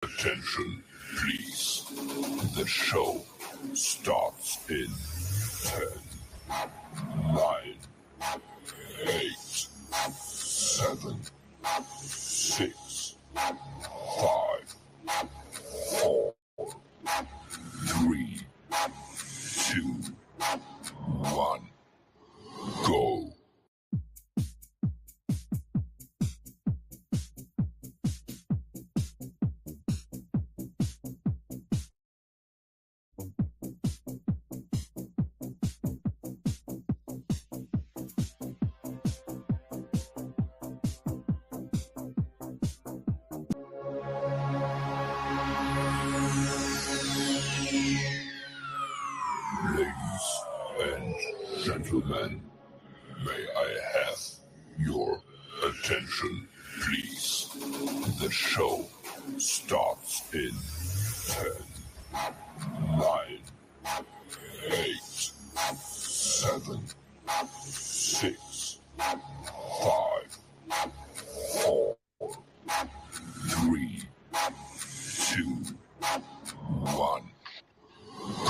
Attention, please. The show starts in 10, 9, 8, 7, 6, 5, 4, 3, 2, 1, go. Ladies and gentlemen, may I have your attention, please? The show starts in 10, 9, 8, 7, 6, 5, 4, 3, 2, 1.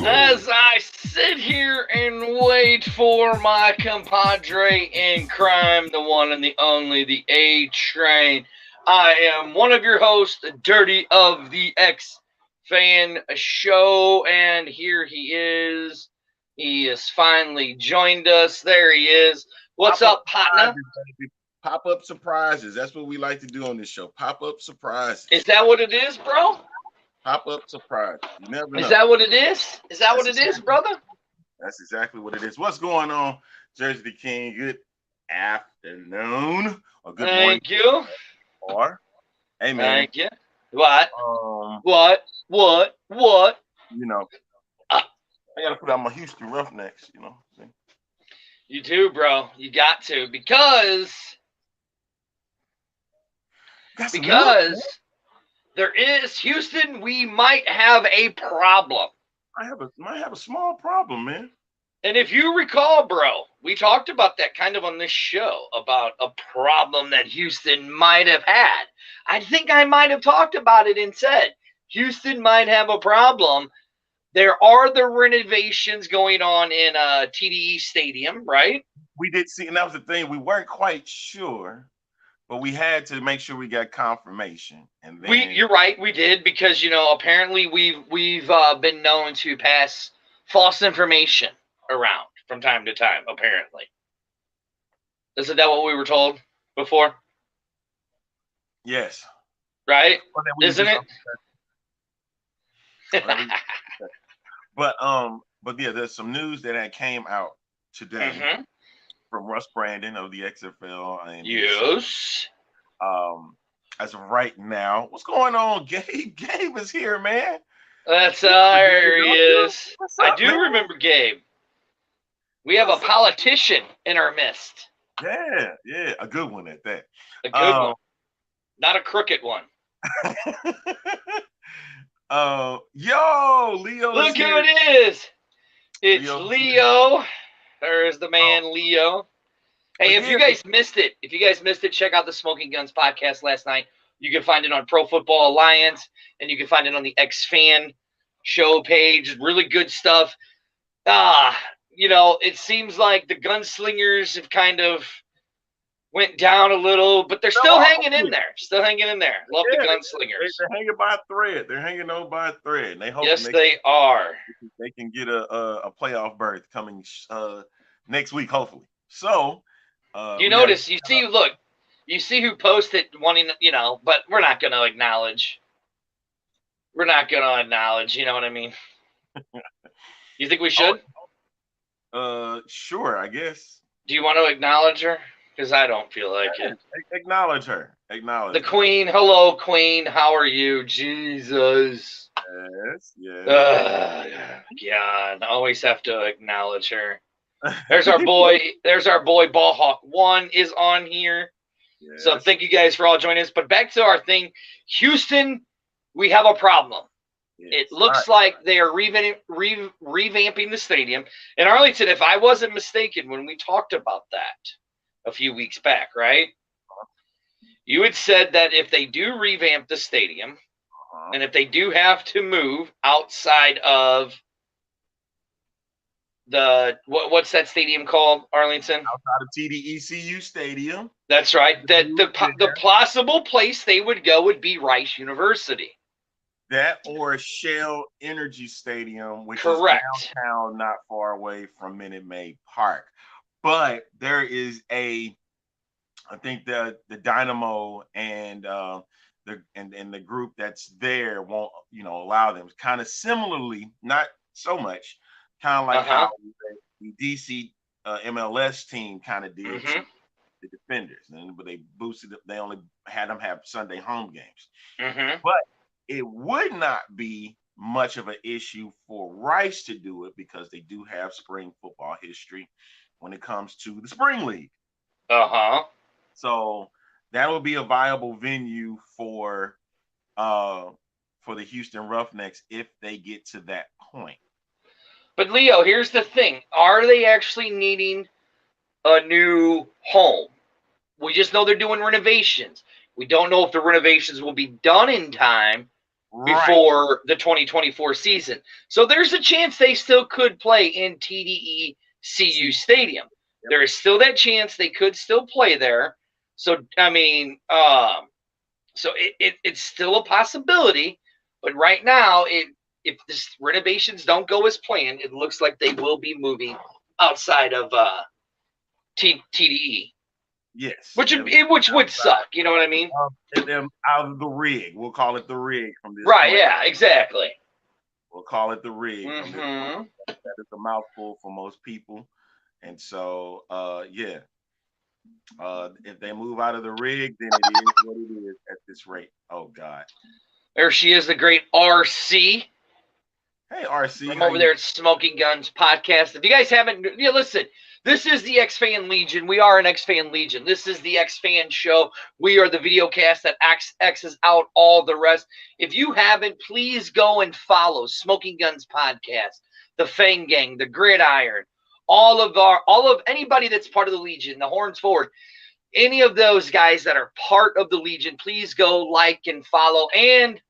As I sit here and wait for my compadre in crime, the one and the only, the A Train, I am one of your hosts, Dirty of the X Fan Show, and here he is. He has finally joined us. There he is. What's up, partner? Pop-up surprises. That's what we like to do on this show. Pop-up surprises. Is that what it is, bro? Pop-up surprise. You never know. Is that what it is? Is that what it is, brother? That's exactly what it is. What's going on, Jersey the King? Good afternoon or good morning. Thank you. Or, hey, man. Thank you. What? What? You know, I got to put out my Houston Roughnecks, you know. See? You too, bro. You got to because there is, Houston, we might have a problem. I might have a small problem, man. And if you recall, bro, we talked about that kind of on this show about a problem that Houston might have had. I think I might have talked about it and said Houston might have a problem. There are the renovations going on in TDE Stadium, right? We did see, and that was the thing. We weren't quite sure, but we had to make sure we got confirmation. And then you're right, we did, because apparently we've been known to pass false information around from time to time. Apparently, isn't that what we were told before? Yes. Right? Isn't it? But yeah, there's some news that came out today from Russ Brandon of the XFL. And yes. As of right now, what's going on, Gabe? Gabe is here, man. That's there he is. I do remember Gabe. We have a politician in our midst. Yeah, a good one at that. A good one, not a crooked one. Yo, Leo. Look who it is. It's Leo. There's the man, Leo. Hey, if you guys missed it, check out the Smoking Guns podcast last night. You can find it on Pro Football Alliance, and you can find it on the X Fan show page. Really good stuff. It seems like the gunslingers have kind of went down a little, but they're still hanging in there. Love the gunslingers. They're hanging by a thread. They're hanging on by a thread. And they hope they are. They can get a playoff berth coming next week, hopefully. So you see who posted wanting, but we're not going to acknowledge. You know what I mean? You think we should? Sure, I guess. Do you want to acknowledge her? Because I don't feel like it. Acknowledge her. The Queen. Hello, Queen. How are you? Jesus. Yes. God, I always have to acknowledge her. There's our boy. Ballhawk 1 is on here. Yes. So thank you guys for all joining us. But back to our thing. Houston, we have a problem. Yes. It looks like they are revamping the stadium. In Arlington, if I wasn't mistaken, when we talked about that a few weeks back, right? You had said that if they do revamp the stadium, And if they do have to move outside of what's that stadium called, Arlington? Outside of TDECU Stadium. That's right. That the possible place they would go would be Rice University. That or Shell Energy Stadium, which correct. is downtown, not far away from Minute Maid Park. But there is I think the Dynamo and the group that's there won't allow them. Kind of similarly, not so much, kind of like how the DC MLS team kind of did to the Defenders, but they boosted it. They only had them have Sunday home games, but it would not be much of an issue for Rice to do it because they do have spring football history when it comes to the spring league. So that will be a viable venue for the Houston Roughnecks if they get to that point. But Leo, here's the thing. Are they actually needing a new home? We just know they're doing renovations. We don't know if the renovations will be done in time before the 2024 season. So there's a chance they still could play in TDECU Stadium. Yep. There is still that chance they could still play there. So, I mean, it's still a possibility. But right now, if the renovations don't go as planned, it looks like they will be moving outside of TDE. Yes. Which would suck, you know what I mean? Them out of the rig. We'll call it the rig from this point. Yeah, exactly. We'll call it the rig. That is a mouthful for most people. And so, if they move out of the rig, then it is what it is at this rate. Oh, God. There she is, the great RC. Hey, RC. I'm over there at Smoking Guns Podcast. If you guys haven't, listen, this is the X-Fan Legion. We are an X-Fan Legion. This is the X-Fan Show. We are the video cast that X's out all the rest. If you haven't, please go and follow Smoking Guns Podcast, the Fang Gang, the Gridiron, all of anybody that's part of the Legion, the Horns Forward, any of those guys that are part of the Legion, please go like and follow. And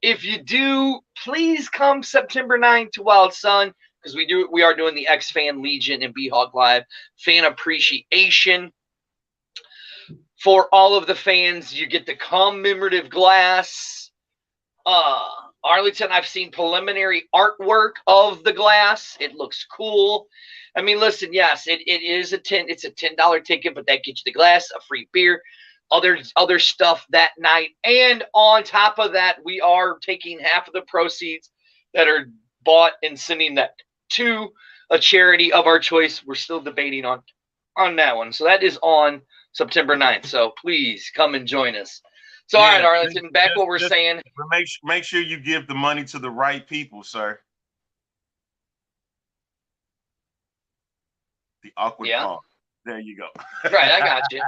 if you do, please come September 9th to Wild Sun, because we are doing the X-Fan Legion and B-Hawk Live fan appreciation. For all of the fans, you get the commemorative glass. Arlington, I've seen preliminary artwork of the glass. It looks cool. I mean, listen, yes, it's a $10 ticket, but that gets you the glass, a free beer, other stuff that night. And on top of that, we are taking half of the proceeds that are bought and sending that to a charity of our choice. We're still debating on that one. So that is on September 9th. So please come and join us. So, all right, Arlington, back what we're saying. Make sure you give the money to the right people, sir. The awkward pause. There you go. Right, I got you.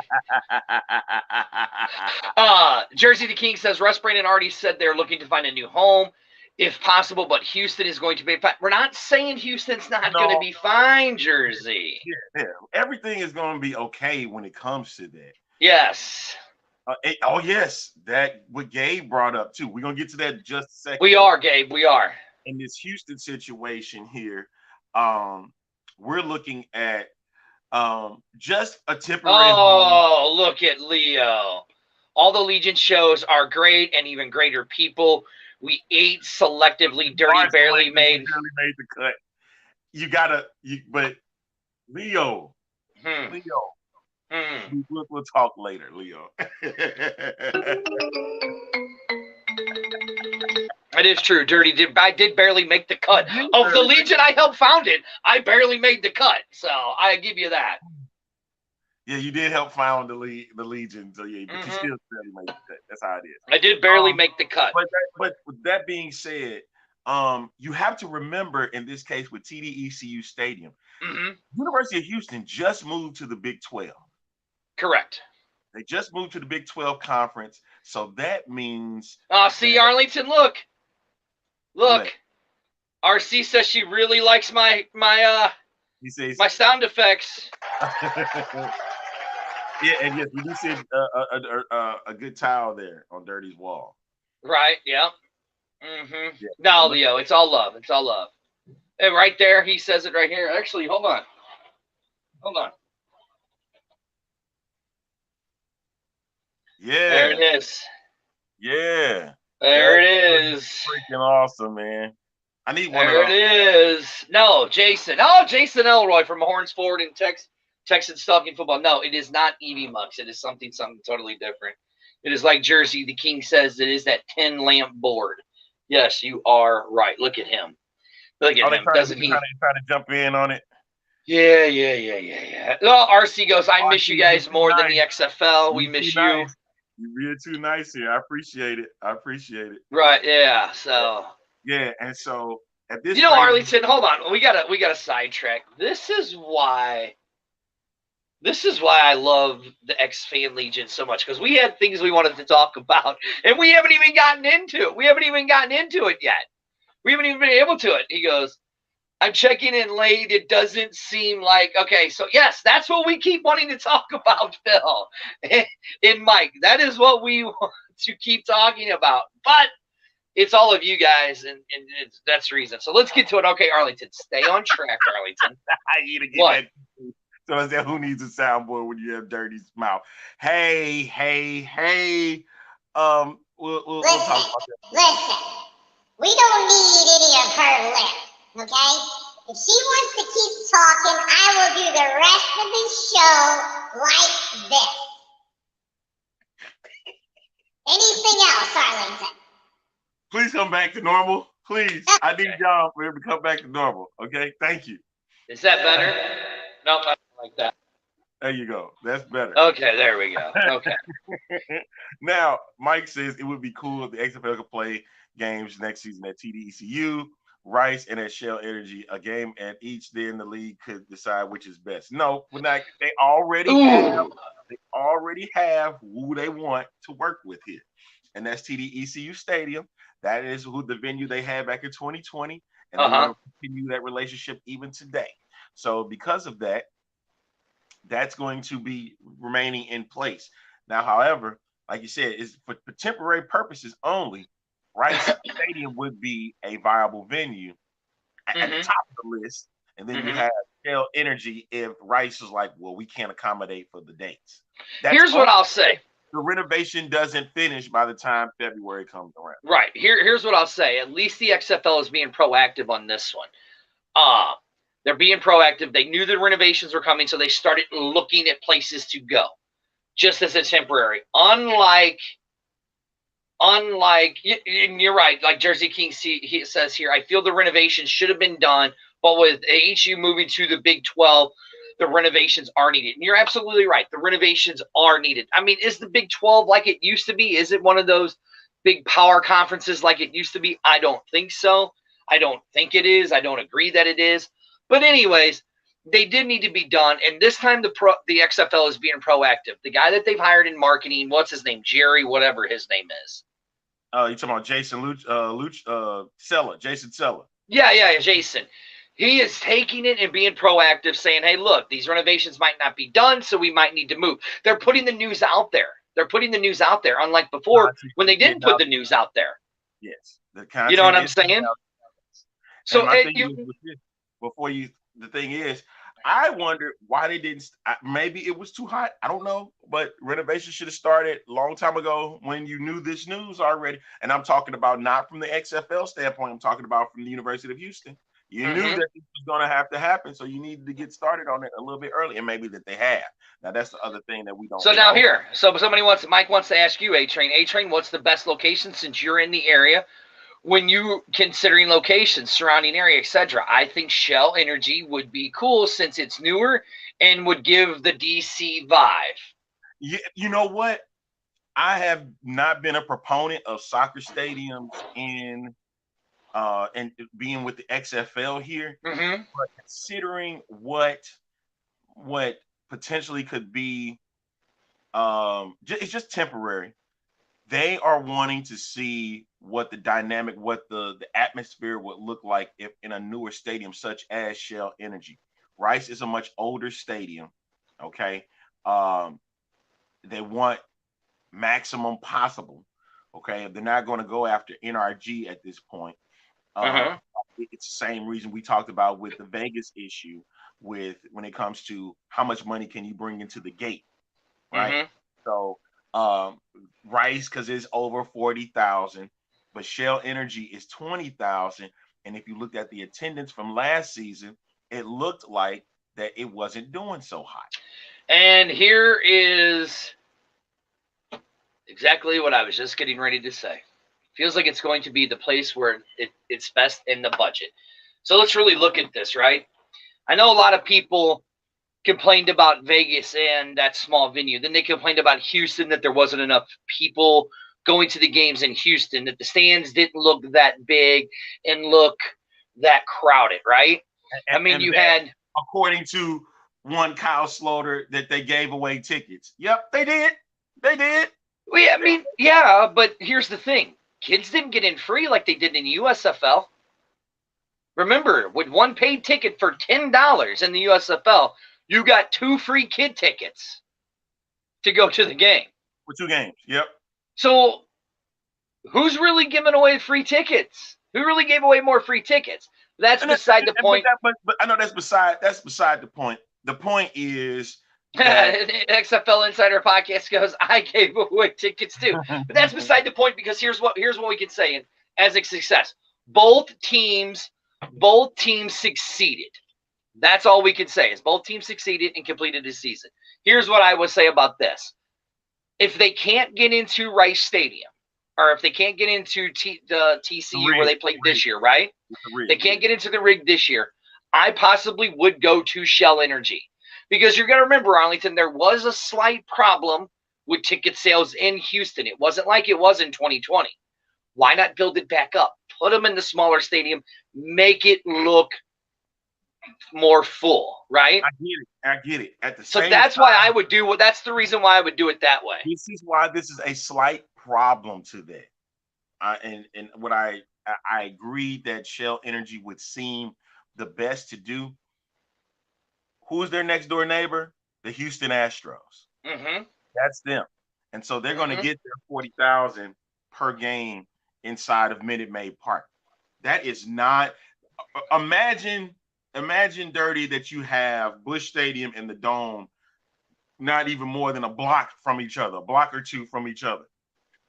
Jersey the King says, Russ Brandon already said they're looking to find a new home if possible, but Houston is going to be fine. We're not saying Houston's not going to be fine, Jersey. Yeah, everything is going to be okay when it comes to that. Yes. Yes. That what Gabe brought up, too. We're going to get to that in just a second. We are, Gabe. We are. In this Houston situation here, we're looking at just a temporary home. Look at Leo. All the Legion shows are great and even greater people. We ate selectively. Dirty barely made the cut. But Leo. We'll talk later, Leo. It is true. I did barely make the cut. Of the Legion I helped found it, I barely made the cut. So I give you that. Yeah, you did help found the Legion. So yeah, but you still barely made the cut. That's how it is. I did barely make the cut. But with that being said, you have to remember in this case with TDECU Stadium, University of Houston just moved to the Big 12. Correct. They just moved to the Big 12 conference. So that means see, Arlington, look. Look. What? RC says she really likes my sound effects. Yeah, and yes, we do see a good tile there on Dirty's wall. Right, yeah. Mm-hmm. Yeah. No, Leo, it's all love. It's all love. And right there, he says it right here. Actually, hold on. Hold on. There Yeah. it is. Yeah. There That's it is. freaking awesome, man. I need one of There it those. is. No, Jason. Oh, Jason Elroy from Horns Forward in Texas Talking Football. No, it is not Evie Mux. It is something totally different. It is like Jersey. The King says it is that 10 lamp board. Yes, you are right. Look at him. Look at Oh, they him. trying to Doesn't he? trying to jump in on it. Yeah. Well, RC goes, I miss you guys more than the nice. XFL. We You're miss too you. nice. You're being too nice here. I appreciate it. Right, yeah. So Yeah, and so at this you know, rate, Arlington, hold on. We gotta sidetrack. This is why I love the X Fan Legion so much, because we had things we wanted to talk about, and we haven't even gotten into it. We haven't even gotten into it yet. We haven't even been able to it. He goes, I'm checking in late. It doesn't seem like, okay, so yes, that's what we keep wanting to talk about, Phil and Mike. That is what we want to keep talking about. But it's all of you guys, and that's the reason. So let's get to it. Okay, Arlington, stay on track, Arlington. I need to get What? that. So I said, who needs a soundboard when you have dirty mouth? Hey. We'll talk about that. Listen, we don't need any of her lip, okay? If she wants to keep talking, I will do the rest of the show like this. Anything else, Arlington? Please come back to normal. Please. I need y'all for him to come back to normal. Okay. Thank you. Is that better? No, I don't like that. There you go. That's better. Okay, there we go. Okay. Now, Mike says it would be cool if the XFL could play games next season at TDECU, Rice, and at Shell Energy. A game at each, then the league could decide which is best. No, we're not. They already have who they want to work with here, and that's TDECU Stadium. That is who the venue they had back in 2020, and they want to continue that relationship even today. So because of that, that's going to be remaining in place. Now, however, like you said, is for temporary purposes only. Rice Stadium would be a viable venue at the top of the list, and then you have Shell Energy if Rice is like, well, we can't accommodate for the dates. Here's what I'll say. The renovation doesn't finish by the time February comes around. Right. Here's what I'll say. At least the XFL is being proactive on this one. They're being proactive. They knew the renovations were coming, so they started looking at places to go, just as a temporary. Unlike, and you're right, like Jersey King he says here, I feel the renovations should have been done, but with AHU moving to the Big 12, the renovations are needed. And you're absolutely right. The renovations are needed. I mean, is the Big 12 like it used to be? Is it one of those big power conferences like it used to be? I don't think so. I don't think it is. I don't agree that it is. But anyways, they did need to be done. And this time the XFL is being proactive. The guy that they've hired in marketing, what's his name? Jerry, whatever his name is. You're talking about Jason Seller, Jason Seller. Yeah, Jason. He is taking it and being proactive, saying, hey, look, these renovations might not be done, so we might need to move. They're putting the news out there. Unlike before when they didn't put the news out there. Yes. You know what I'm saying? So the thing is, I wonder why they didn't. Maybe it was too hot. I don't know. But renovation should have started a long time ago when you knew this news already. And I'm talking about not from the XFL standpoint. I'm talking about from the University of Houston. You knew that this was going to have to happen, so you needed to get started on it a little bit early, and maybe that they have. Now that's the other thing that we don't. So now here, Mike wants to ask you, A-Train, what's the best location since you're in the area? When you considering locations, surrounding area, etc., I think Shell Energy would be cool since it's newer and would give the DC vibe. You know what? I have not been a proponent of soccer stadiums and being with the XFL here, but considering what potentially could be, it's just temporary. They are wanting to see what the dynamic, what the atmosphere would look like if in a newer stadium such as Shell Energy. Rice is a much older stadium. Okay. They want maximum possible Okay, they're not going to go after NRG at this point. It's the same reason we talked about with the Vegas issue, with when it comes to how much money can you bring into the gate, right? So Rice, because it's over 40,000, but Shell Energy is 20,000. And if you looked at the attendance from last season, it looked like that it wasn't doing so hot. And here is exactly what I was just getting ready to say. Feels like it's going to be the place where it's best in the budget. So let's really look at this, right? I know a lot of people complained about Vegas and that small venue. Then they complained about Houston, that there wasn't enough people going to the games in Houston, that the stands didn't look that big and look that crowded, right? I mean, you had... According to one Kyle Sloter, that they gave away tickets. Yep, they did. They did. Well, I mean, yeah, but here's the thing. Kids didn't get in free like they did in the USFL. Remember, with one paid ticket for $10 in the USFL, you got 2 free kid tickets to go to the game. For 2 games, yep. So who's really giving away free tickets? Who really gave away more free tickets? That's beside the point. But I know that's beside the point. The point is XFL Insider Podcast goes, I gave away tickets too. But that's beside the point, because here's what we can say, and as a success. Both teams succeeded. That's all we can say, is both teams succeeded and completed the season. Here's what I would say about this. If they can't get into Rice Stadium, or if they can't get into the TCU where they played this year, right? They can't get into the rig this year. I possibly would go to Shell Energy, because you're going to remember, Arlington, there was a slight problem with ticket sales in Houston. It wasn't like it was in 2020. Why not build it back up? Put them in the smaller stadium, make it look more full, right? I get it. At the so same that's time, why I would do. That's the reason why I would do it that way. This is why this is a slight problem to that. And what I agree that Shell Energy would seem the best to do. Who's their next door neighbor? The Houston Astros. That's them. And so they're going to get their 40,000 per game inside of Minute Maid Park. That is not. Imagine, Dirty, that you have Busch Stadium and the Dome not even more than a block from each other, a block or 2 from each other.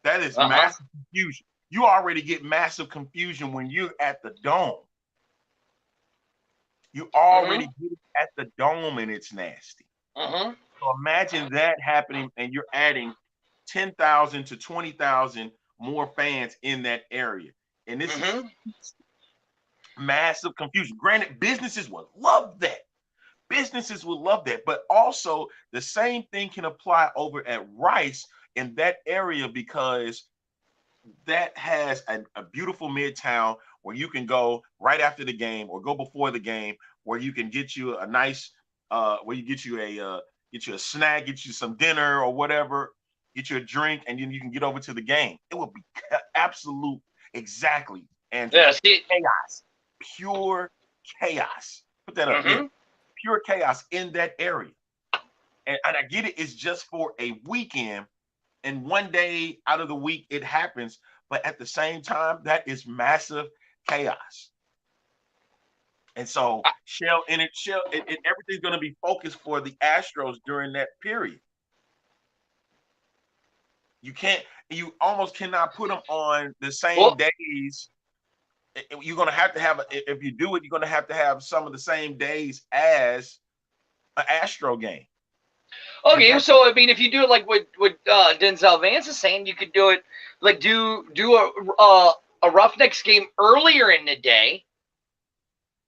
That is massive confusion. You already get massive confusion when you're at the Dome. You already get it at the Dome, and it's nasty. So imagine that happening, and you're adding 10,000 to 20,000 more fans in that area. And this is massive confusion. Granted, businesses would love that. But also the same thing can apply over at Rice in that area, because that has a beautiful midtown where you can go right after the game or go before the game, where you can get you a nice, where you get you a snack, get you some dinner or whatever, get you a drink, and then you can get over to the game. It would be absolute, exactly, and chaos, pure chaos. Put that up here. Pure chaos in that area. And I get it, it's just for a weekend, and one day out of the week it happens, but at the same time, that is massive chaos. And so Shell and everything's going to be focused for the Astros during that period. You almost cannot put them on the same days. You're going to have if you do it, you're going to have some of the same days as an Astro game. Okay, so I mean, if you do it like what Denzel Vance is saying, you could do it like do a Roughnecks game earlier in the day,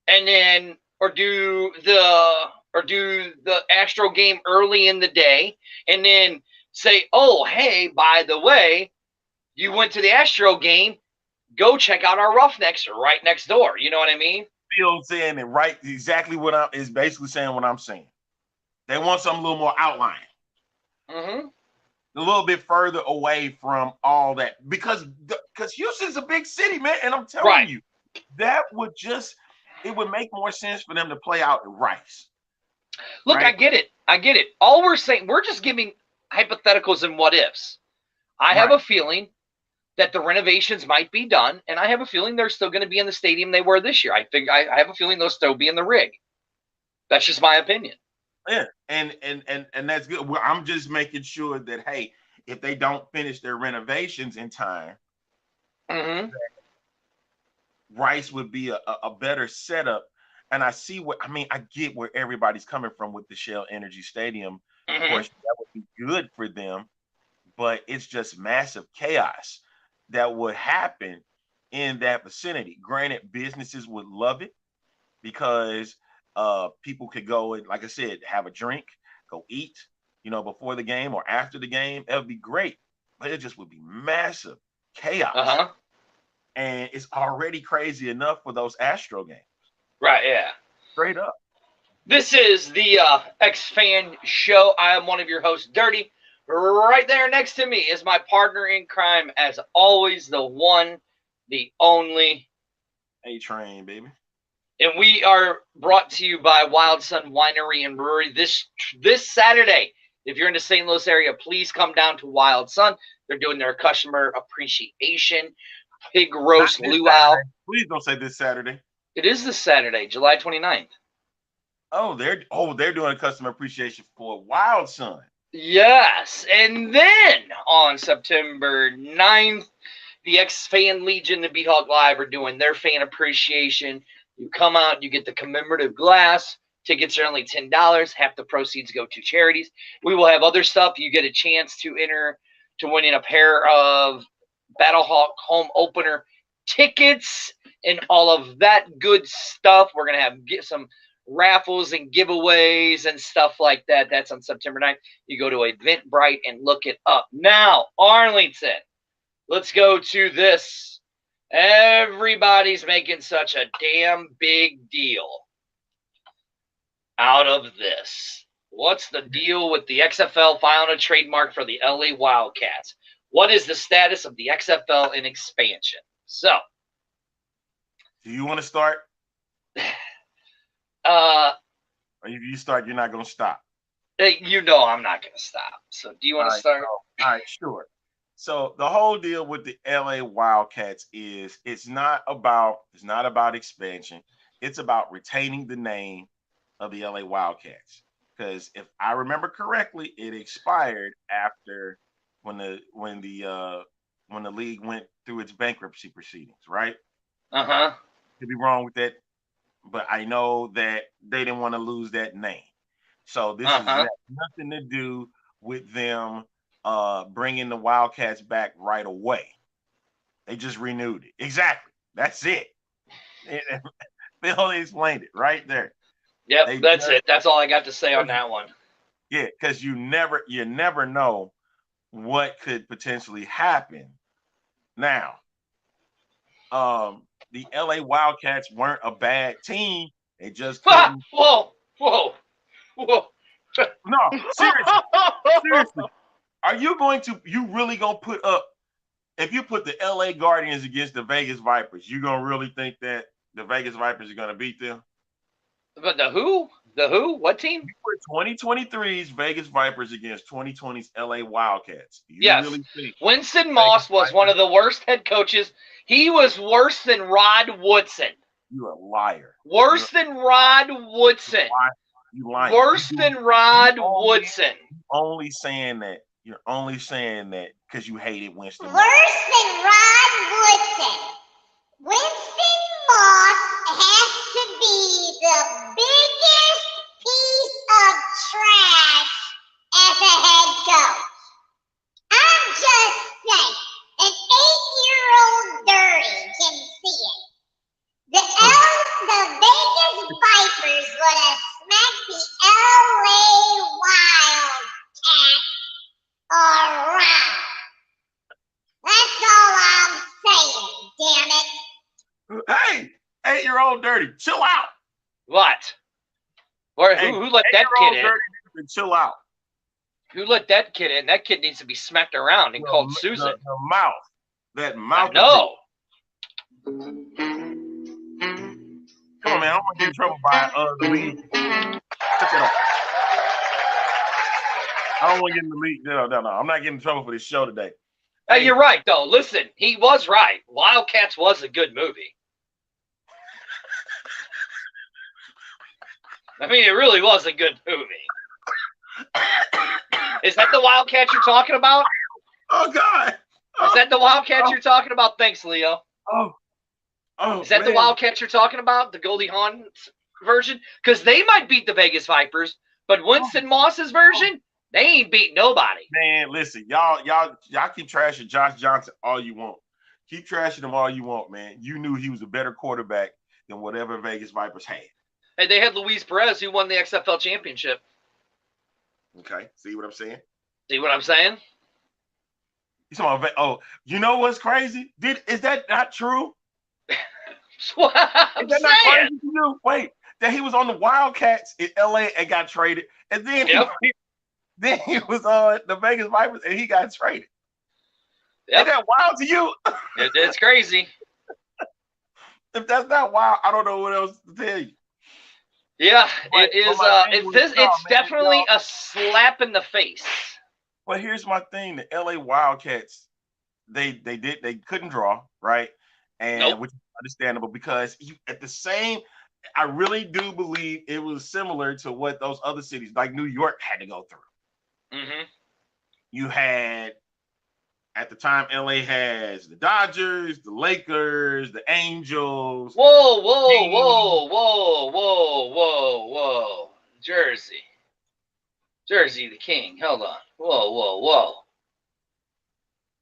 and then or do the Astro game early in the day, and then say, oh, hey, by the way, you went to the Astro game, go check out our Roughnecks right next door. You know what I mean? Phil's saying it right, exactly what is basically saying what I'm saying. They want something a little more outlying. A little bit further away from all that. Because Houston's a big city, man. And I'm telling you, that would it would make more sense for them to play out at Rice. Look, I get it. All we're saying, we're just giving hypotheticals and what ifs. I have a feeling that the renovations might be done, and I have a feeling they're still going to be in the stadium they were this year. I have a feeling they'll still be in the rig. That's just my opinion. Yeah, and that's good. Well, I'm just making sure that, hey, if they don't finish their renovations in time, Rice would be a better setup. And I see I get where everybody's coming from with the Shell Energy Stadium. Of course, that would be good for them, but it's just massive chaos that would happen in that vicinity. Granted, businesses would love it because people could go and, like I said, have a drink, go eat, before the game or after the game. That would be great, but it just would be massive chaos. And it's already crazy enough for those Astro games. Right, yeah. Straight up. This is the X-Fan Show. I am one of your hosts, Dirty. Right there next to me is my partner in crime, as always, the one, the only A-Train, baby. And we are brought to you by Wild Sun Winery and Brewery this Saturday. If you're in the St. Louis area, please come down to Wild Sun. They're doing their customer appreciation pig roast luau. Please don't say this Saturday. It is this Saturday, July 29th. They're doing a customer appreciation for Wild Sun. Yes. And then on September 9th, the X-Fan Legion and Beat Hawk Live are doing their fan appreciation. You come out, you get the commemorative glass. Tickets are only $10. Half the proceeds go to charities. We will have other stuff. You get a chance to enter to winning a pair of Battlehawk home opener tickets and all of that good stuff. We're going to get some raffles and giveaways and stuff like that. That's on September 9th. You go to Eventbrite and look it up. Now, Arlington, let's go to this. Everybody's making such a damn big deal out of this. What's the deal with the XFL filing a trademark for the LA Wildcats? What is the status of the XFL in expansion? So, do you want to start? If you start, you're not going to stop. I'm not going to stop. So, do you want to start? All right, sure. So the whole deal with the LA Wildcats is it's not about expansion. It's about retaining the name of the LA Wildcats. Because if I remember correctly, it expired after when the league went through its bankruptcy proceedings, right? Could be wrong with that, but I know that they didn't want to lose that name. So this has nothing to do with them bringing the Wildcats back right away. They just renewed it. Exactly. That's it. Phil explained it right there. Yep, that's it. That's all I got to say on that one. Yeah, because you never know what could potentially happen. Now, the LA Wildcats weren't a bad team. They just couldn't... Whoa. No, seriously. Are you really going to put up, if you put the LA Guardians against the Vegas Vipers, you going to really think that the Vegas Vipers are going to beat them? But the who? The who? What team? You put 2023's Vegas Vipers against 2020's LA Wildcats. Yes. Really think Winston Moss was one of the worst head coaches. He was worse than Rod Woodson. You're a liar. Worse than Rod Woodson. You lying. Worse than Rod Woodson. You're only saying that because you hated Winston. Worse than Rod Woodson. Winston Moss has to be the biggest piece of trash as a head coach. I'm just saying, an 8-year-old dirty can see it. The Vegas Vipers would have smacked the LA Wildcats around. That's all I'm saying, damn it. Hey, 8-year-old dirty, chill out. What? Who let that kid in? Dirty, chill out. Who let that kid in? That kid needs to be smacked around and called Susan. The mouth. That mouth. No. Come on, man. I don't want to get in trouble by the league. Shut that up. I don't want to get in the league. No. I'm not getting in trouble for this show today. You're right, though. Listen, he was right. Wildcats was a good movie. I mean, it really was a good movie. Is that the Wildcat you're talking about? Oh God! Is that the Wildcat you're talking about? Thanks, Leo. Is that the Wildcat you're talking about? The Goldie Hawn version? Because they might beat the Vegas Vipers, but Winston Moss's version, they ain't beat nobody. Man, listen, y'all keep trashing Josh Johnson all you want. Keep trashing him all you want, man. You knew he was a better quarterback than whatever Vegas Vipers had. Hey, they had Luis Perez, who won the XFL championship. Okay, see what I'm saying? See what I'm saying? Oh, you know what's crazy? Is that not true? That's what I'm Is that not crazy to you? Wait, that he was on the Wildcats in LA and got traded, and then then he was on the Vegas Vipers and he got traded. Yep. Is that wild to you? It's crazy. If that's not wild, I don't know what else to tell you. Yeah, it is. It's definitely a slap in the face. Well, here's my thing: the LA Wildcats, they couldn't draw, right? And which is understandable because I really do believe it was similar to what those other cities like New York had to go through. Mm-hmm. You had, at the time, LA has the Dodgers, the Lakers, the Angels. Whoa. Jersey, the king. Hold on. Whoa.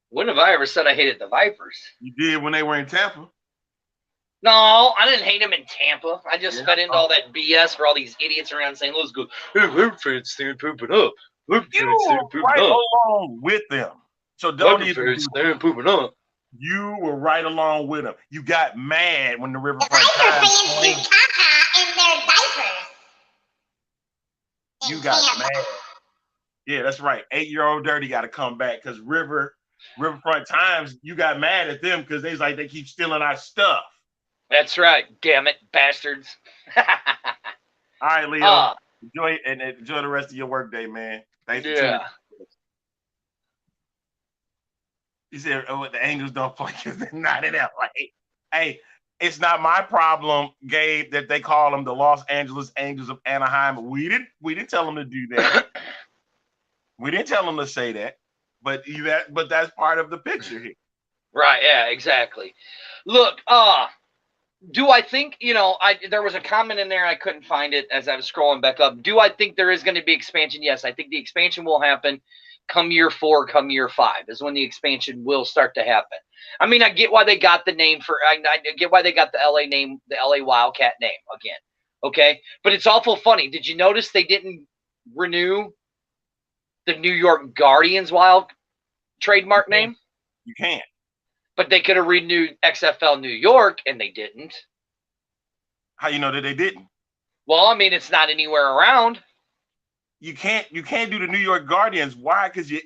When have I ever said I hated the Vipers? You did when they were in Tampa. No, I didn't hate them in Tampa. I just fed into all that BS for all these idiots around St. Louis. Go, hey, Viper fans stand pooping up. You were right along with them. So don't even stand pooping up. You were right along with them. You got mad when the Riverfront Times played. Do caca in their diapers. You got mad. Yeah, that's right. 8-year-old Dirty got to come back because Riverfront Times, you got mad at them because they keep stealing our stuff. That's right. Damn it, bastards. All right, Leo. Enjoy the rest of your work day, man. Thanks for tuning in. You said, the Angels don't play because they're not in LA. Hey, it's not my problem, Gabe, that they call them the Los Angeles Angels of Anaheim. We didn't tell them to do that. We didn't tell them to say that. But that's part of the picture here. Right, yeah, exactly. Look, do I think, there was a comment in there, I couldn't find it as I was scrolling back up. Do I think there is going to be expansion? Yes, I think the expansion will happen come year 4, come year 5 is when the expansion will start to happen. I mean, I get why they got the name I get why they got the LA name, the LA Wildcat name again. Okay. But it's awful funny. Did you notice they didn't renew the New York Guardians Wild trademark name? You can't. But they could have renewed XFL New York and they didn't. How you know that they didn't? Well, I mean, it's not anywhere around. You can't do the New York Guardians. Why? Because you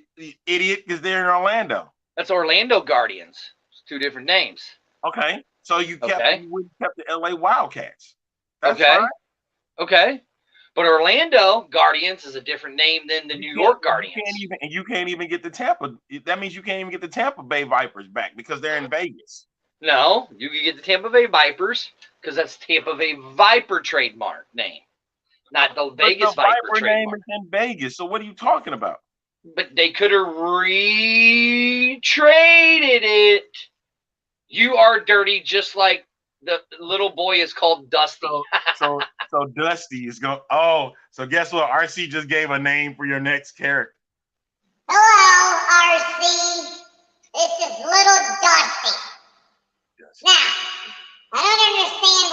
idiot, because they're in Orlando. That's Orlando Guardians. It's 2 different names. Okay. So you kept the LA Wildcats. That's okay. Fine. Okay. But Orlando Guardians is a different name than the New York Guardians. You can't even get the Tampa. That means you can't even get the Tampa Bay Vipers back because they're in Vegas. No, you can get the Tampa Bay Vipers because that's Tampa Bay Viper trademark name. Not the Vegas Viper name is in Vegas. So what are you talking about? But they could have retraded it. You are dirty, just like the little boy is called Dusty. So Dusty is going. Oh, so guess what? RC just gave a name for your next character. Hello, RC. This is Little Dusty. Yes. Now, I don't understand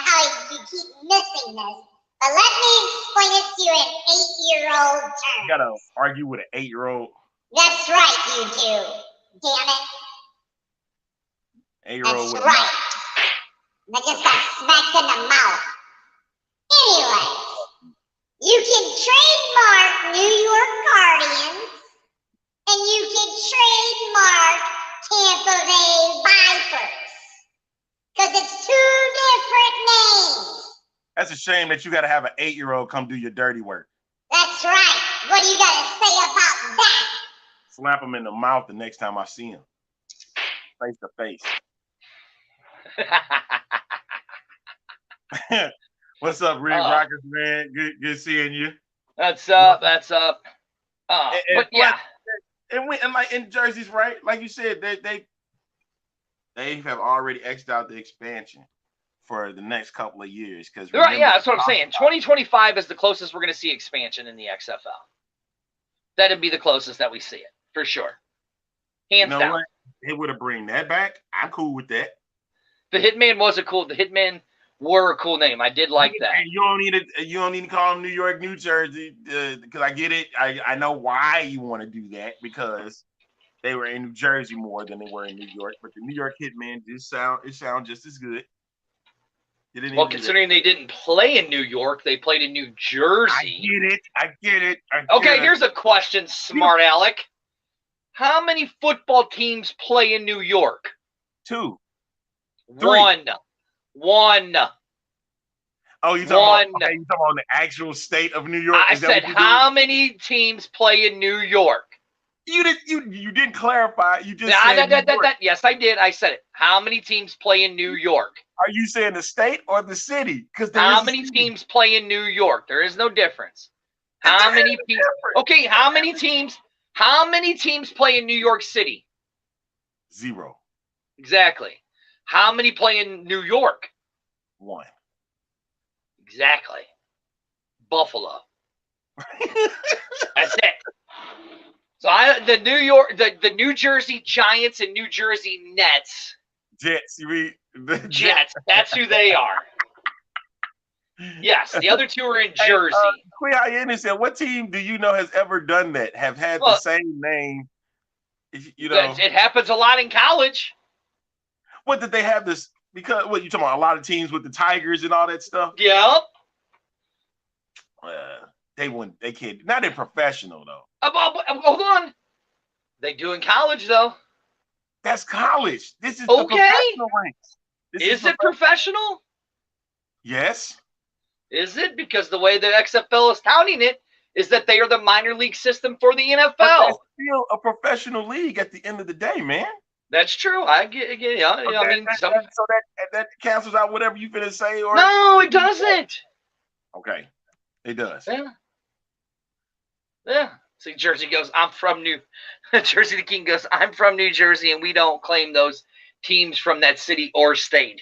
how you keep missing this. But let me explain it to you in 8-year-old terms. You gotta argue with an 8-year-old. That's right, you do. Damn it. 8-year-old. That's right. I just got smacked in the mouth. Anyway, you can trademark New York Guardians, and you can trademark Tampa Bay Vipers, because it's 2 different names. That's a shame that you got to have an 8-year-old come do your dirty work. That's right. What do you got to say about that? slap him in the mouth the next time I see him, face to face. What's up, Rig Rockers, man? Good seeing you. That's up. That's up. But yeah, and like in jerseys, right? Like you said, they have already X'd out the expansion for the next couple of years. Because right, yeah, that's what I'm saying. 2025 is the closest we're going to see expansion in the XFL. That'd be the closest that we see it for sure, hands down. What? They would have bring that back. I'm cool with that. The Hitman was a cool. The Hitman were a cool name. I did like that. You don't need to call them New York, New Jersey, because I get it. I know why you want to do that, because they were in New Jersey more than they were in New York. But the New York Hitman sound just as good. Well, considering they didn't play in New York, they played in New Jersey. I get it. Okay, here's a question, smart Alec. How many football teams play in New York? 2. 1. 1. Oh, you're talking about the actual state of New York? I said, how many teams play in New York? You didn't clarify. You just said yes, I did. I said it. How many teams play in New York? Are you saying the state or the city? Because how many teams play in New York? There is no difference. How many people? Okay, how many teams? How many teams play in New York City? 0. Exactly. How many play in New York? 1. Exactly. Buffalo. That's it. So the New Jersey Giants and New Jersey Nets. Jets, you mean the Jets? That's who they are. Yes, the other 2 are in Jersey. Queen said, "What team do you know has ever done that? Have had the same name? You know, it happens a lot in college. What did they have this? Because what you talking about? A lot of teams with the Tigers and all that stuff. Yep. They wouldn't. They can't. Not in professional though. Hold on. They do in college though. That's college. This is okay. The professional ranks. Is it professional? Yes. Is it? Because the way the XFL is counting it is that they are the minor league system for the NFL. But it's still a professional league at the end of the day, man. That's true. I get it. Yeah. Okay, I mean, so that cancels out whatever you finna say, or no, it doesn't. Okay, it does. Yeah. See, Jersey goes, I'm from Jersey the King goes, I'm from New Jersey, and we don't claim those teams from that city or state.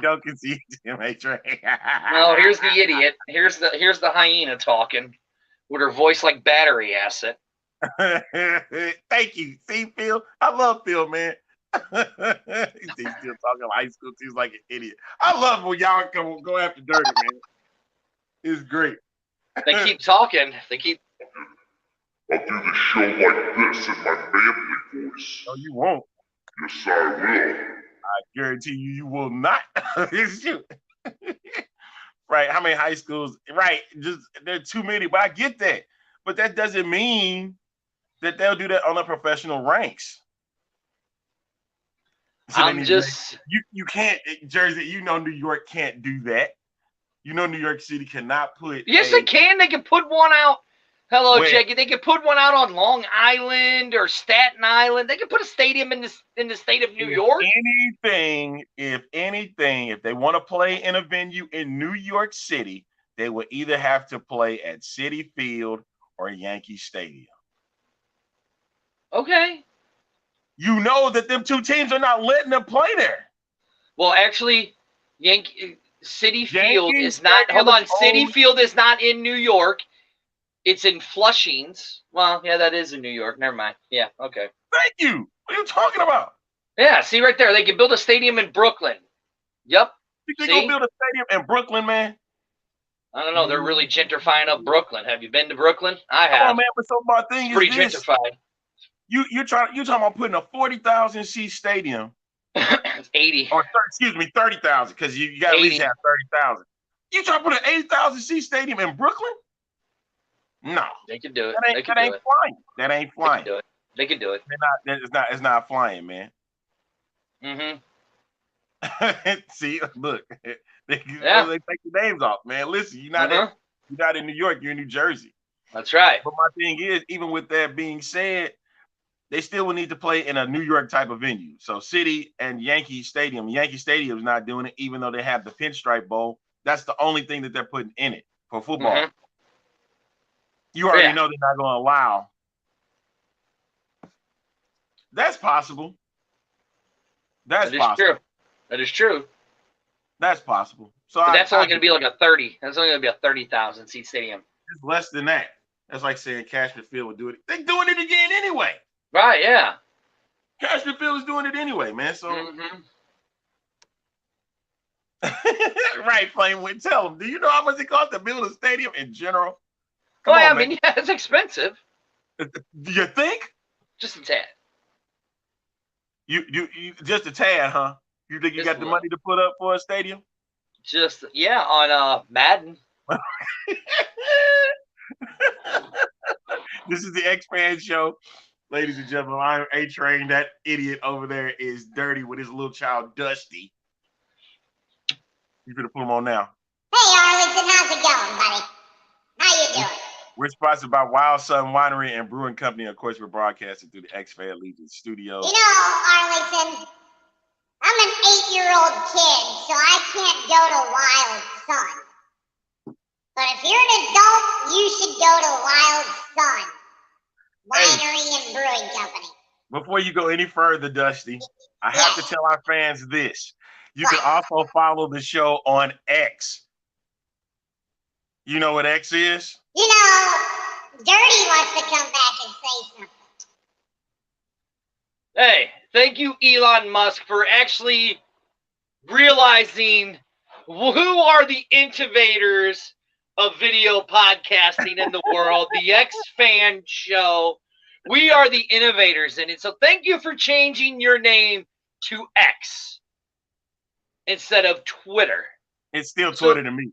Don't concede, Tim. No, here's the idiot. Here's the hyena talking with her voice like battery acid. Thank you. See, Phil? I love Phil, man. He's still talking high school teams like an idiot. I love when y'all go after Dirty, man. It's great. They keep talking. They keep. I'll do the show like this in my manly voice. No, you won't. Yes, I will. I guarantee you will not. Right? How many high schools? Right? Just there are too many. But I get that. But that doesn't mean that they'll do that on the professional ranks. So you can't, Jersey. You know New York can't do that. You know New York City cannot put. Yes, they can. They can put one out. Hello, Jackie. They can put one out on Long Island or Staten Island. They can put a stadium in the state of New York. If they want to play in a venue in New York City, they will either have to play at Citi Field or Yankee Stadium. Okay. You know that them 2 teams are not letting them play there. Well, actually, Citi Field is not. Hold on, Citi Field is not in New York. It's in Flushings. Well, yeah, that is in New York. Never mind. Yeah, okay. Thank you. What are you talking about? Yeah, see right there. They can build a stadium in Brooklyn. Yep. You think they'll build a stadium in Brooklyn, man? I don't know. They're really gentrifying up Brooklyn. Have you been to Brooklyn? I have. Come on, man. But so my thing is pretty gentrified. You're talking about putting a 40,000 seat stadium. It's 80. Or excuse me, 30,000, because you got to at least have 30,000. You trying to put an 80,000 seat stadium in Brooklyn? No, they can do it. That ain't flying. That ain't flying. They can do it. It's not flying, man. Mm-hmm. See, look, they take the names off, man. Listen, you're not in New York. You're in New Jersey. That's right. But my thing is, even with that being said, they still will need to play in a New York type of venue. So City and Yankee Stadium. Yankee Stadium's not doing it, even though they have the Pinstripe Bowl. That's the only thing that they're putting in it for football. Mhm. You already Yeah. know they're not going to allow. That's possible. That's That is possible. true. That is true. That's possible. So But that's only going to be like a 30. That's only going to be a 30,000 seat stadium. It's less than that. That's like saying Cashman Field would do it. They're doing it again anyway. Right? Yeah. Cashman Field is doing it anyway, man. So Mhm. right, Flame would tell them. Do you know how much it costs to build a stadium in general? Well, on, I man. mean, yeah, it's expensive. Do you think? Just a tad. You just a tad, huh? You think you Just got the a money to put up for a stadium? Just yeah, on Madden. This is the X-Fan Show. Ladies and gentlemen, I'm A-Train. That idiot over there is dirty with his little child, Dusty. You gonna put him on now. Hey, Arlington, how's it going, buddy? How you doing? We're sponsored by Wild Sun Winery and Brewing Company. Of course, we're broadcasting through the X-Fan Legion Studios. You know, Arlington, I'm an 8-year-old kid, so I can't go to Wild Sun. But if you're an adult, you should go to Wild Sun Winery and Brewing Company. Before you go any further, Dusty, I have to tell our fans this. You can also follow the show on X. You know what X is? You know, Dirty wants to come back and say something. Hey, thank you, Elon Musk, for actually realizing who are the innovators of video podcasting in the world, the X-Fan Show. We are the innovators in it. So thank you for changing your name to X instead of Twitter. It's still Twitter to me.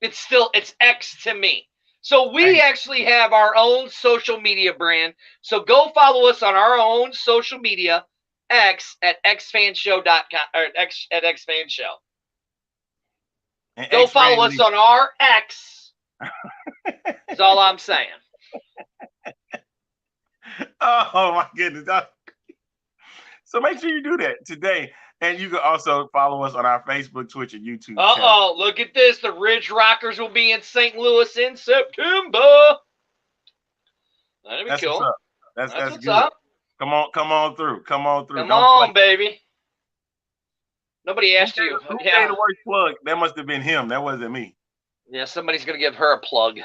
It's X to me. So we actually have our own social media brand. So go follow us on our own social media, X at xfanshow.com or X at xfanshow. And Go X-Fan follow us Legion. on our X. That's all I'm saying. Oh my goodness. So make sure you do that today. And you can also follow us on our Facebook, Twitch, and YouTube channel. Uh-oh, look at this. The Ridge Rockers will be in St. Louis in September. That'd be That's cool. what's up. That's what's good. up. Come on through. Come Come on, baby. Nobody asked you. Who Yeah. gave the worst plug? That must have been him. That wasn't me. Yeah, somebody's going to give her a plug.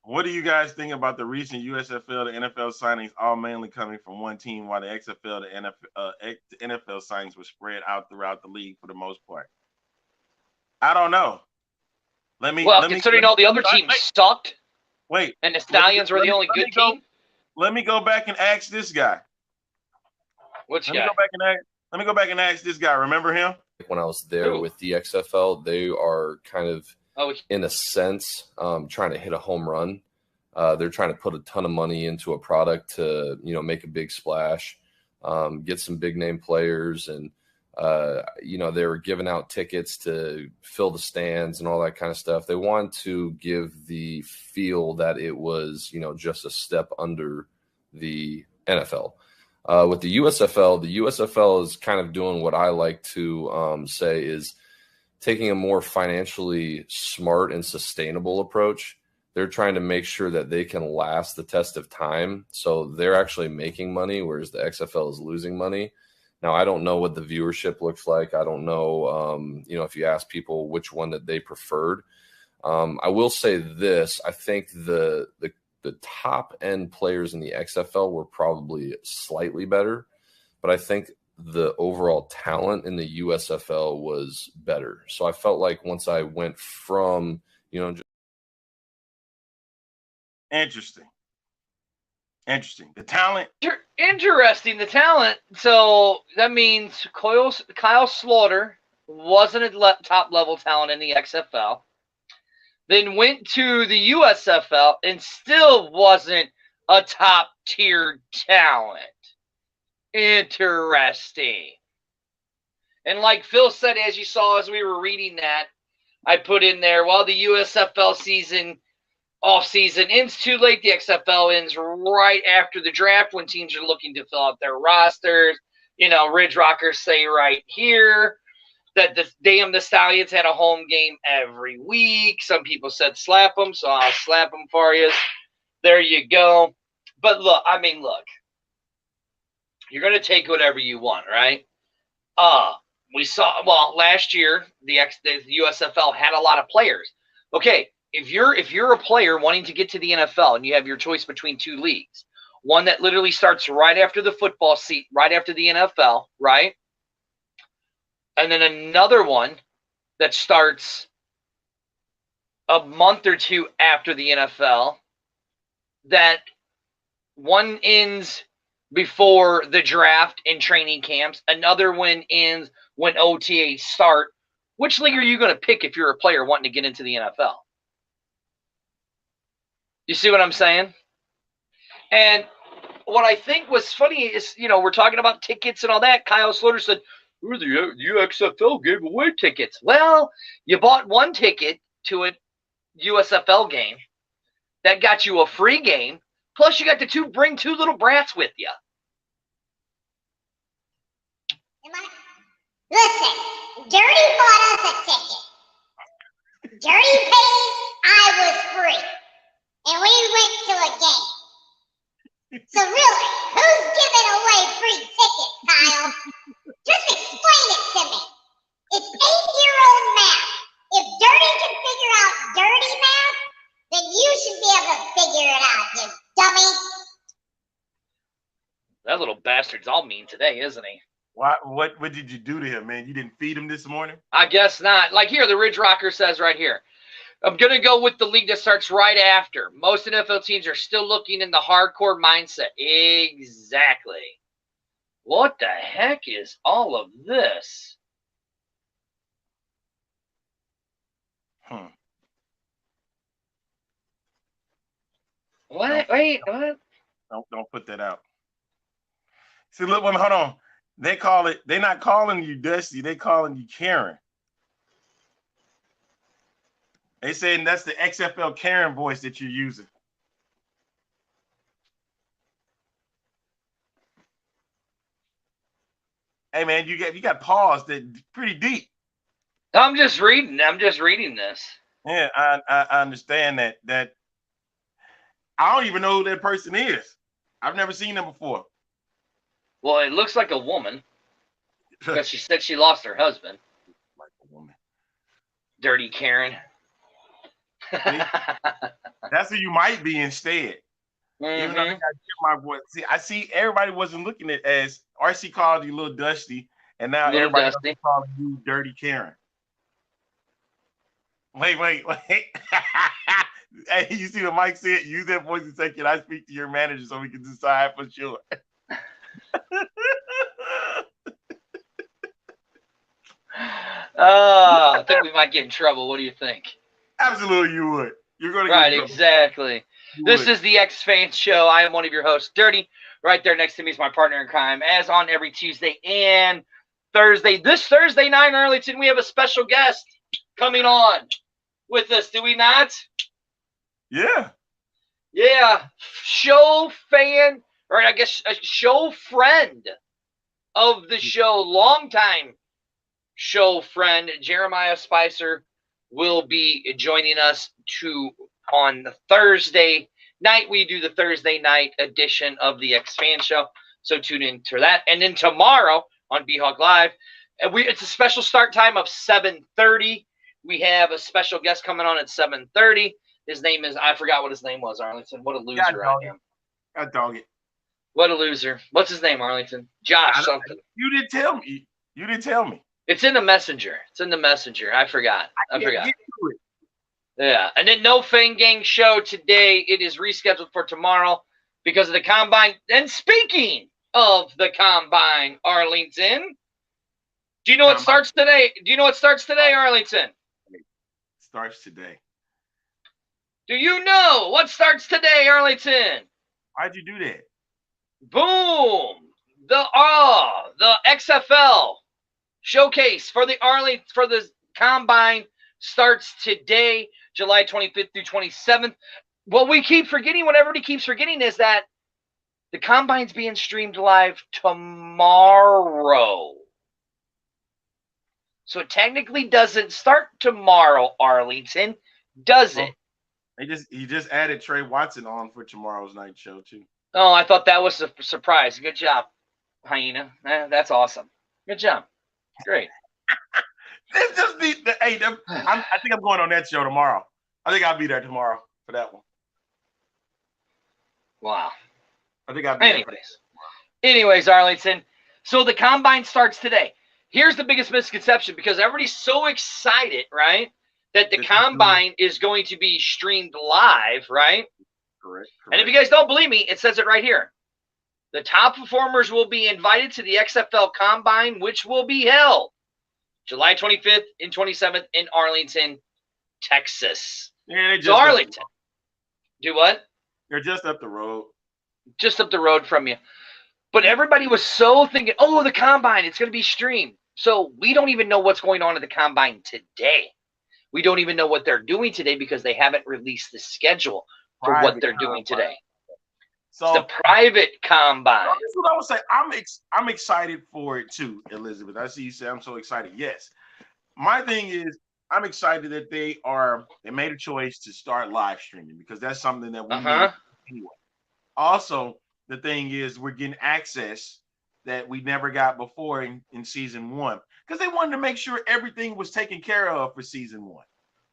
What do you guys think about the recent USFL to NFL signings, all mainly coming from one team, while the XFL to NFL signings were spread out throughout the league for the most part? I don't know. Considering all the other teams sucked, wait, and the Stallions were the only good team. Let me go back and ask this guy. Which Let guy? me go back and ask this guy. Remember him? When I was there with the XFL, they are kind of, in a sense, trying to hit a home run. They're trying to put a ton of money into a product to, make a big splash, get some big name players, and they were giving out tickets to fill the stands and all that kind of stuff. They want to give the feel that it was, just a step under the NFL. With the USFL is kind of doing what I like to say is taking a more financially smart and sustainable approach. They're trying to make sure that they can last the test of time. So they're actually making money, whereas the XFL is losing money. Now, I don't know what the viewership looks like. I don't know, if you ask people which one that they preferred. I will say this. I think the top end players in the XFL were probably slightly better, but I think the overall talent in the USFL was better. So I felt like once I went from, just Interesting. The talent. Interesting, the talent. So that means Kyle Slaughter wasn't a top level talent in the XFL. Then went to the USFL and still wasn't a top tier talent. Interesting. And like Phil said, as you saw as we were reading that, I put in there, the USFL season off season ends too late. The XFL ends right after the draft when teams are looking to fill out their rosters. You know, Ridge Rockers say right here that the Stallions had a home game every week. Some people said slap them, so I'll slap them for you. There you go. But look, you're going to take whatever you want, right? We saw, last year, the USFL had a lot of players. Okay, if you're a player wanting to get to the NFL and you have your choice between two leagues, one that literally starts right after the football seat, right after the NFL, right? And then another one that starts a month or two after the NFL, that one ends before the draft and training camps, another one ends when OTAs start. Which league are you going to pick if you're a player wanting to get into the NFL? You see what I'm saying? And what I think was funny is, we're talking about tickets and all that. Kyle Slaughter said, the UXFL gave away tickets. Well, you bought one ticket to a USFL game. That got you a free game. Plus, you got to bring two little brats with you. Listen, Dirty bought us a ticket. Dirty paid, I was free. And we went to a game. So really, who's giving away free tickets, Kyle? Just explain it to me. It's 8-year-old math. If Dirty can figure out dirty math, then you should be able to figure it out, you dummy. That little bastard's all mean today, isn't he? What did you do to him, man? You didn't feed him this morning? I guess not. Like here, the Ridge Rocker says right here, I'm going to go with the league that starts right after. Most NFL teams are still looking in the hardcore mindset. Exactly. What the heck is all of this? What? Wait, what? Don't put that out. See, look, hold on. They're not calling you Dusty, they calling you Karen. They saying that's the XFL Karen voice that you're using. Hey man, you got pause that pretty deep. I'm just reading this. Yeah, I understand that I don't even know who that person is. I've never seen them before. Well, it looks like a woman because she said she lost her husband. Like a woman. Dirty Karen. That's who you might be instead. Mm-hmm. Even though they got my voice. See, I see everybody wasn't looking at as RC called you Little Dusty, and now Little everybody's Dusty calling you Dirty Karen. Wait. Hey, you see what Mike said? Use that voice and say, "Can I speak to your manager so we can decide for sure?" I think we might get in trouble. What do you think? Absolutely, you would. You're going to right, exactly. This is the X Fans Show. I am one of your hosts, Dirty. Right there next to me is my partner in crime, as on every Tuesday and Thursday. This Thursday night in Arlington, we have a special guest coming on with us. Do we not? Yeah. Yeah. Show fan, or I guess a show friend of the show, longtime show friend, Jeremiah Spicer, will be joining us on the Thursday night. We do the Thursday night edition of the X Fan Show, so tune in to that. And then tomorrow on B-Hawk Live, it's a special start time of 7:30. We have a special guest coming on at 7:30. His name is, I forgot what his name was, Arlington. What a loser I am. I dog it. What a loser. What's his name, Arlington? Josh something. You didn't tell me. You didn't tell me. It's in the messenger. I forgot. I forgot. Get to it. Yeah. And then no Fang Gang show today. It is rescheduled for tomorrow because of the Combine. And speaking of the Combine, Arlington, do you know what starts today? Arlington? Starts today. Do you know what starts today, Arlington? Why'd you do that? Boom! The XFL showcase for the Combine starts today, July 25th through 27th. what we keep forgetting, what everybody keeps forgetting, is that the combine's being streamed live tomorrow. So it technically doesn't start tomorrow, Arlington, does it? He just added Trey Watson on for tomorrow's night show too. Oh, I thought that was a surprise. Good job, Hyena. That's awesome. Good job. Great. This just be the I think I'm going on that show tomorrow. I think I'll be there tomorrow for that one. Wow. I think I'll be Anyways, Arlington. So the combine starts today. Here's the biggest misconception, because everybody's so excited, right, that the combine is going to be streamed live, right? Correct. And if you guys don't believe me, it says it right here. The top performers will be invited to the XFL Combine, which will be held July 25th and 27th in Arlington, Texas. Yeah, so Arlington. Do what? They're just up the road. Just up the road from you. But everybody was so thinking, oh, the Combine, it's going to be streamed. So we don't even know what's going on at the Combine today. We don't even know what they're doing today because they haven't released the schedule for what they're doing today. So it's the private combine. That's what I would say. I'm excited for it too, Elizabeth. I see you say I'm so excited. Yes. My thing is, I'm excited that they made a choice to start live streaming, because that's something that we need anyway. Also, the thing is, we're getting access that we never got before in season 1, because they wanted to make sure everything was taken care of for season 1.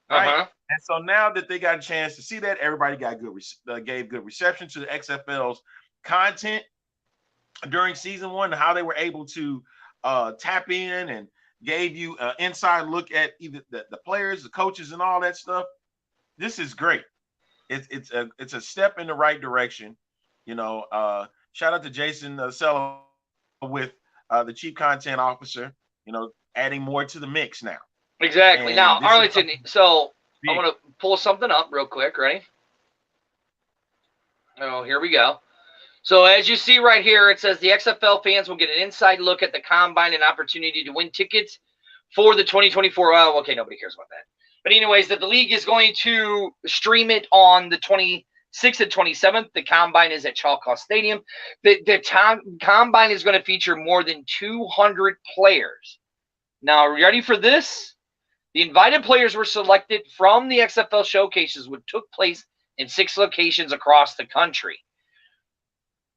Right. And so now that they got a chance to see that, everybody got gave good reception to the XFL's content during season 1, and how they were able to tap in and gave you an inside look at either the players, the coaches, and all that stuff. This is great. It's a step in the right direction. Shout out to Jason Sella with the chief content officer. Adding more to the mix now. Exactly. And now, Arlington, so I want to pull something up real quick, right? Oh, here we go. So as you see right here, it says the XFL fans will get an inside look at the combine and opportunity to win tickets for the 2024. Oh, okay, nobody cares about that. But anyways, that the league is going to stream it on the 26th and 27th. The combine is at Chillicothe Stadium. The combine is going to feature more than 200 players. Now, are you ready for this? The invited players were selected from the XFL showcases, which took place in 6 locations across the country,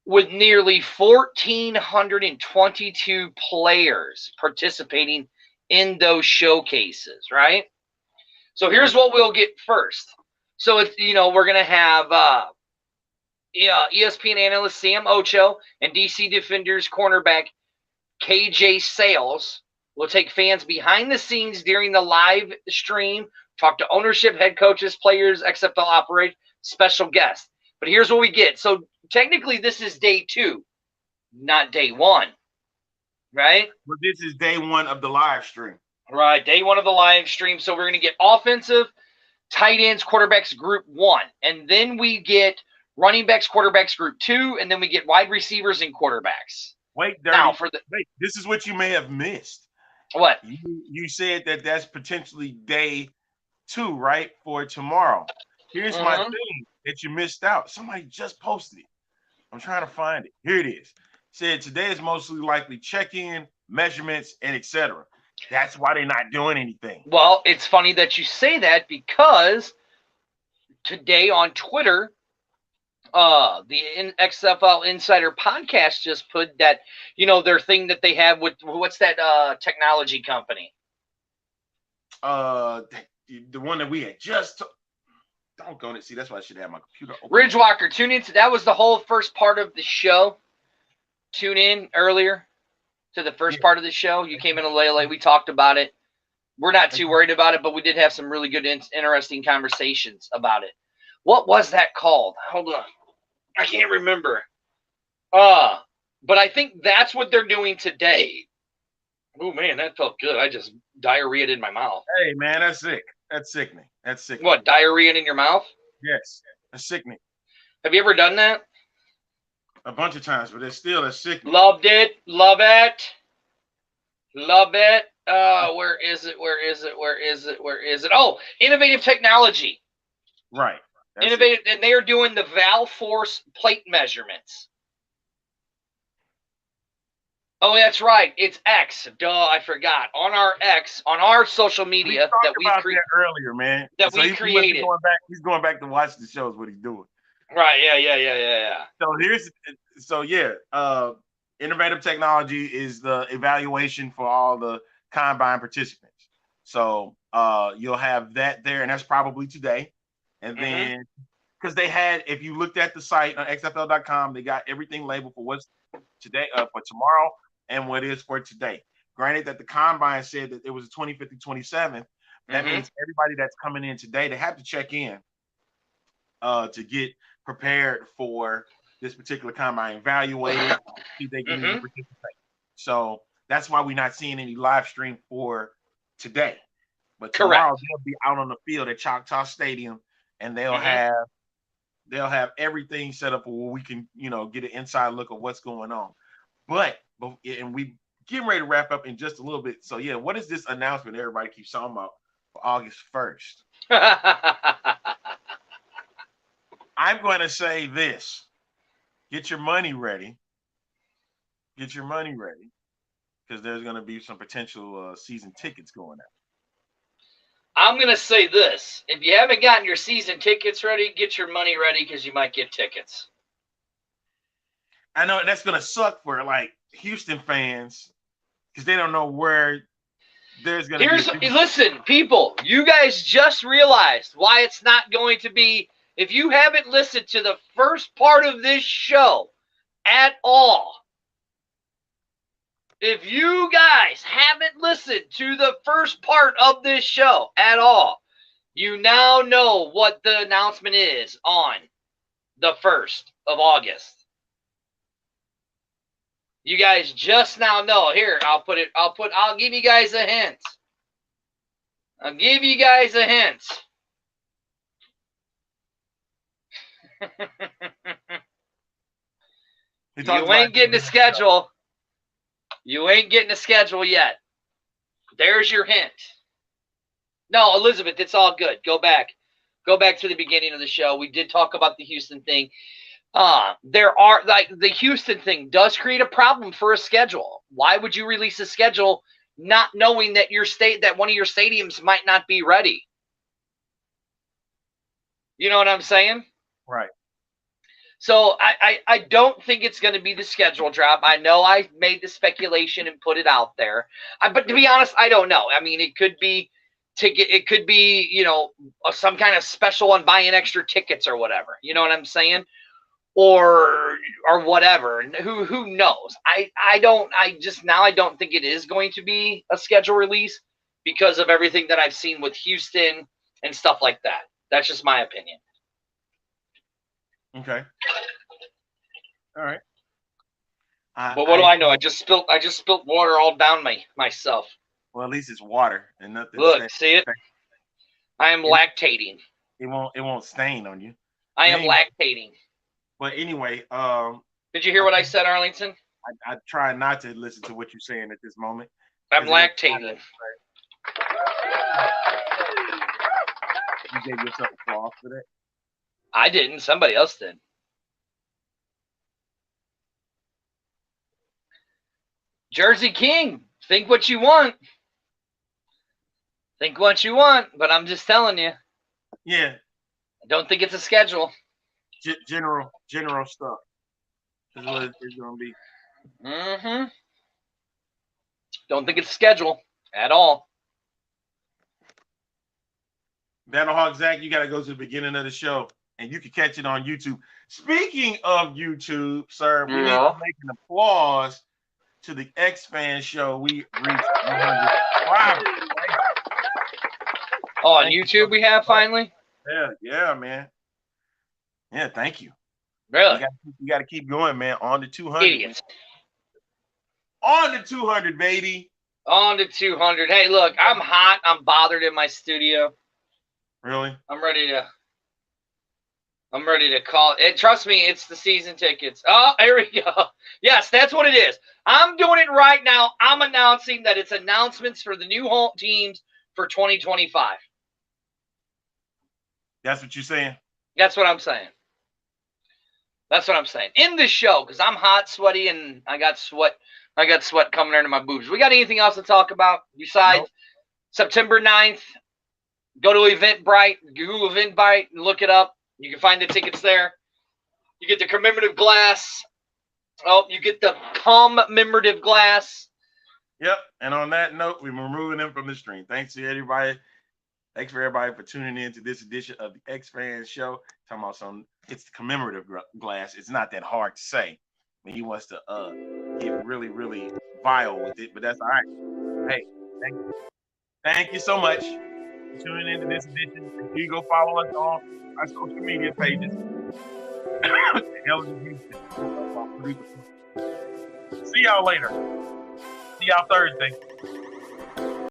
with nearly 1,422 players participating in those showcases, right? So here's what we'll get first. So it's, we're going to have ESPN analyst Sam Ocho and DC Defenders cornerback KJ Sales. We'll take fans behind the scenes during the live stream, talk to ownership, head coaches, players, XFL operate, special guests. But here's what we get. So technically this is day 2, not day 1, right? But this is day 1 of the live stream. Right, day 1 of the live stream. So we're going to get offensive, tight ends, quarterbacks group 1. And then we get running backs, quarterbacks group 2. And then we get wide receivers and quarterbacks. Wait, this is what you may have missed. What? You said that's potentially day 2, right, for tomorrow. Here's my thing that you missed out. Somebody just posted it. I'm trying to find it. Here it is. Said today is mostly likely check-in, measurements, and etc. That's why they're not doing anything. Well, it's funny that you say that, because today on Twitter, the XFL Insider podcast just put that, their thing that they have with, what's that technology company? The one that we had just don't go and see. That's why I should have my computer open. Ridgewalker, tune in. That was the whole first part of the show. Tune in earlier to the first part of the show. You came in a little late. We talked about it. We're not too worried about it, but we did have some really good, interesting conversations about it. What was that called? Hold on. I can't remember. But I think that's what they're doing today. Oh, man, that felt good. I just diarrheaed in my mouth. Hey, man, that's sick. That's sickening. That's sickening. What, diarrhea in your mouth? Yes, that's sickening. Have you ever done that? A bunch of times, but it's still a sickening. Loved it. Love it. Love it. Where is it? Where is it? Where is it? Where is it? Oh, innovative technology. Right. Innovative, and they are doing the Valve Force plate measurements. Oh, that's right. It's X. Duh, I forgot. On our social media that we created earlier, man. That we created. He's going back to watch the shows. What he's doing. Right. Yeah. Innovative Technology is the evaluation for all the combine participants. So you'll have that there, and that's probably today. And then because they had, if you looked at the site on XFL.com, they got everything labeled for what's today, for tomorrow, and what is for today. Granted that the combine said that it was the 25th and 27th. That means everybody that's coming in today, they have to check in to get prepared for this particular combine, evaluated, see if they can even participate. So that's why we're not seeing any live stream for today. But tomorrow they'll be out on the field at Choctaw Stadium, and they'll have everything set up where we can, get an inside look of what's going on. And we getting ready to wrap up in just a little bit. So yeah, what is this announcement everybody keeps talking about for August 1st? I'm going to say this. Get your money ready. Get your money ready, because there's going to be some potential season tickets going out. I'm going to say this. If you haven't gotten your season tickets ready, get your money ready, because you might get tickets. I know that's going to suck for like Houston fans, because they don't know where there's going to be. Listen, people, you guys just realized why it's not going to be. If you haven't listened to the first part of this show at all, if you guys haven't listened to the first part of this show at all, you now know what the announcement is on the 1st of August. You guys just now know. Here, I'll give you guys a hint. I'll give you guys a hint. You ain't getting a schedule. You ain't getting a schedule yet. There's your hint. No, Elizabeth, it's all good. Go back to the beginning of the show. We did talk about the Houston thing. The Houston thing does create a problem for a schedule. Why would you release a schedule not knowing that one of your stadiums might not be ready? You know what I'm saying? Right. So I don't think it's going to be the schedule drop. I know I made the speculation and put it out there, but to be honest, I don't know. I mean, it could be some kind of special on buying extra tickets or whatever. You know what I'm saying? Or whatever. Who knows? I don't think it is going to be a schedule release because of everything that I've seen with Houston and stuff like that. That's just my opinion. Okay. All right. But what do I know? I just spilled water all down myself. Well, at least it's water and nothing. Look, see it? I am lactating. It won't stain on you. I am lactating. But anyway, did you hear what I said, Arlington? I try not to listen to what you're saying at this moment. I'm lactating. You gave yourself applause for that? I didn't. Somebody else did. Jersey King, think what you want. Think what you want, but I'm just telling you. Yeah. I don't think it's a schedule. General stuff. This is what it's going to be. Mm-hmm. Don't think it's a schedule at all. Battlehawk Zach, you got to go to the beginning of the show, and you can catch it on YouTube. Speaking of YouTube, sir, we need to make an applause to the X-Fan show. We reached 100. Wow. Oh, on YouTube we have finally? Yeah, man. Yeah, thank you. Really? You got to keep going, man. On to 200. Idiots. On to 200, baby. On to 200. Hey, look, I'm hot. I'm bothered in my studio. Really? I'm ready to call it. Trust me, it's the season tickets. Oh, here we go. Yes, that's what it is. I'm doing it right now. I'm announcing that it's announcements for the new home teams for 2025. That's what you're saying? That's what I'm saying. In the show, because I'm hot, sweaty, and I got sweat coming into my boobs. We got anything else to talk about besides September 9th? Go to Eventbrite, Google Eventbrite, and look it up. You can find the tickets there. You get the commemorative glass. Oh, you get the commemorative glass. Yep. And on that note, we're removing them from the stream. Thanks to everybody. Thanks for everybody for tuning in to this edition of the X-Fans Show. Talking about it's the commemorative glass. It's not that hard to say. I mean, he wants to get really, really vile with it, but that's all right. Hey, thank you so much for tuning into this edition. Make sure you go follow us on our social media pages. See y'all later. See y'all Thursday.